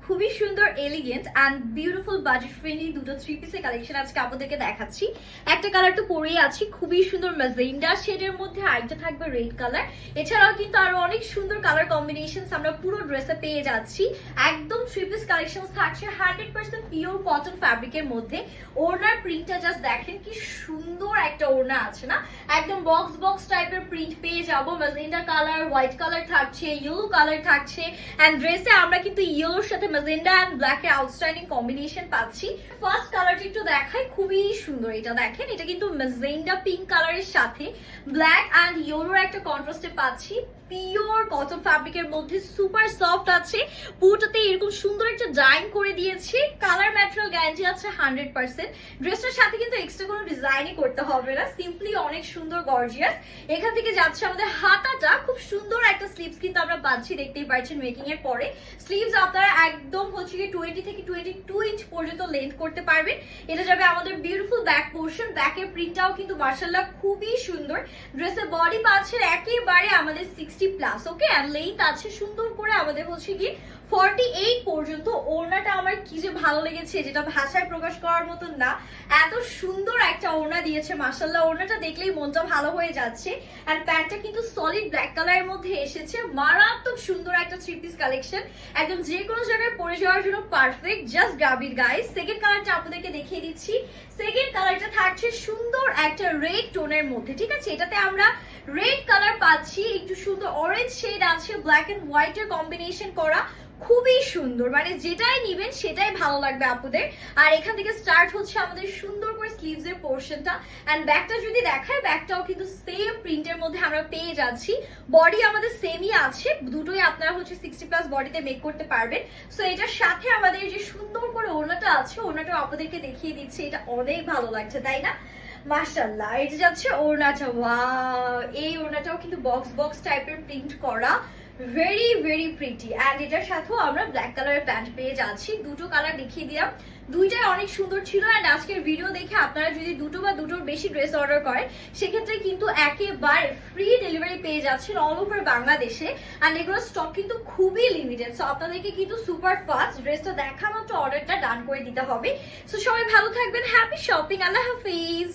খুবই সুন্দর elegant and beautiful budget friendly দুটো থ্রি পিসের কালেকশন আজকে আপনাদেরকে দেখাচ্ছি। একটা কালার তো পরেই আছি, খুবই সুন্দর ম্যাজেন্ডা শেডের মধ্যে, আরেকটা থাকবে রেড কালার। এছাড়াও কিন্তু আরো অনেক সুন্দর কালার কম্বিনেশনস আমরা পুরো ড্রেসে পেয়ে যাচ্ছি। একদম থ্রি পিস কালেকশন থাকছে 100% পিওর কটন ফ্যাব্রিকের মধ্যে। ওড়নার প্রিন্টটা জাস্ট দেখেন কি সুন্দর একটা ওড়না আছে না, একদম বক্স বক্স টাইপের প্রিন্ট পেয়ে যাবো। ম্যাজেন্ডা কালার, হোয়াইট কালার থাকছে, ইয়েলো কালার থাকছে এন্ড ড্রেসে আমরা কিন্তু ইয়েলোর সাথে ম্যাজেন্ডা এন্ড ব্ল্যাক এর আউটস্ট্যান্ডিং কম্বিনেশন পাচ্ছি। ফার্স্ট কালারটা একটু দেখাই, খুবই সুন্দর। এটা দেখেন, এটা কিন্তু ম্যাজেন্ডা পিঙ্ক কালারের সাথে ব্ল্যাক এন্ড ইয়েলোর একটা কন্ট্রাস্টে পাচ্ছি। পিওর কটন ফ্যাব্রিকের মধ্যে সুপার সফট আছে, পুরোটাতে এরকম সুন্দর একটা ডাইং করে দিয়েছে। কালার ম্যাটেরিয়াল গ্যারান্টি আছে 100%। ড্রেসটার সাথে কিন্তু এক্সট্রা কোনো ডিজাইনই করতে হবে না, সিম্পলি অনেক সুন্দর গর্জিয়াস। এখান থেকে যাচ্ছে আমাদের হাতাটা, খুব সুন্দর একটা স্লিভস কিন্তু আমরা পাচ্ছি, দেখতেই পাচ্ছেন মেকিং এর পরে। স্লিভস আপনারা একদম হচ্ছে কি 20 থেকে 22 ইঞ্চ পর্যন্ত লেন্থ করতে পারবেন। এটা যাবে আমাদের বিউটিফুল ব্যাক পোর্শন। ব্যাকের প্রিন্টটাও কিন্তু মাশাআল্লাহ খুবই সুন্দর। ড্রেসের বডি পাচ্ছেন একেবারে আমাদের 60+, ওকে, আর লেন্থ আছে সুন্দর করে আমাদের হচ্ছে কি 48 পর্যন্ত। ওড়নাটা আমার কি যে ভালো লেগেছে, যেটা ভাষায় প্রকাশ করার মতন না। এত সুন্দর একটা ওড়না দিয়েছে মাশাআল্লাহ, ওড়নাটা দেখলেই মনটা ভালো হয়ে যাচ্ছে। আর প্যান্টটা কিন্তু সলিড ব্ল্যাক কালারের মধ্যে এসেছে। মারাত্মক সুন্দর একটা থ্রি পিস কালেকশন, একদম যে কোনো জায়গায় পরে যাওয়ার জন্য পারফেক্ট। জাস্ট গ্র্যাব ইট গাইস। সেকেন্ড কালারটা আপনাদেরকে দেখিয়ে দিচ্ছি। সেকেন্ড কালারটা থাকছে সুন্দর একটা রেড টোনের মধ্যে, ঠিক আছে। এটাতে আমরা রেড কালার পাচ্ছি, একটু সুন্দর অরেঞ্জ শেড আছে, ব্ল্যাক এন্ড হোয়াইট এর কম্বিনেশন করা, খুবই সুন্দর। মানে যেটাই নিবেন সেটাই ভালো লাগবে আপুদের। আর এখান থেকে স্টার্ট হচ্ছে আমাদের সুন্দর করে স্লিভস এর পোর্শনটা। এন্ড ব্যাকটা যদি দেখায়, ব্যাকটাও কিন্তু সেম প্রিন্টের মধ্যে আমরা পেয়ে যাচ্ছি। বডি আমাদের সেমই আছে, দুটোই আপনারা হচ্ছে 60+ বডিতে মেক করতে পারবেন। সো এটার সাথে আমাদের যে সুন্দর করে ওড়নাটা আছে, ওড়নাটাও আপনাদেরকে দেখিয়ে দিচ্ছি। এটা অনেক ভালো লাগছে, তাই না? মাশাআল্লাহ, এটা যাচ্ছে ওড়নাটা। ওয়াও, এই ওড়নাটাও কিন্তু বক্স বক্স টাইপের প্রিন্ট করা, ভেরি ভেরি প্রিটি। এন্ড এটার সাথেও আমরা ব্ল্যাক কালারের প্যান্ট পেয়ে যাচ্ছি। দুটো কালার দেখিয়ে দিলাম, দুইটাই অনেক সুন্দর ছিল। এন্ড আজকের ভিডিও দেখে আপনারা যদি দুটো বা দুটোর বেশি ড্রেস অর্ডার করেন, সেক্ষেত্রে কিন্তু একেবারে ফ্রি ডেলিভারি পেয়ে যাচ্ছেন অল ওভার বাংলাদেশে। এন্ড এগুলোর স্টক কিন্তু খুবই লিমিটেড, সো আপনাদেরকে কিন্তু সুপার ফাস্ট ড্রেসটা দেখা মাত্র অর্ডারটা ডান করে দিতে হবে। সো সবাই ভালো থাকবেন, হ্যাপি শপিং, আল্লাহ হাফিজ।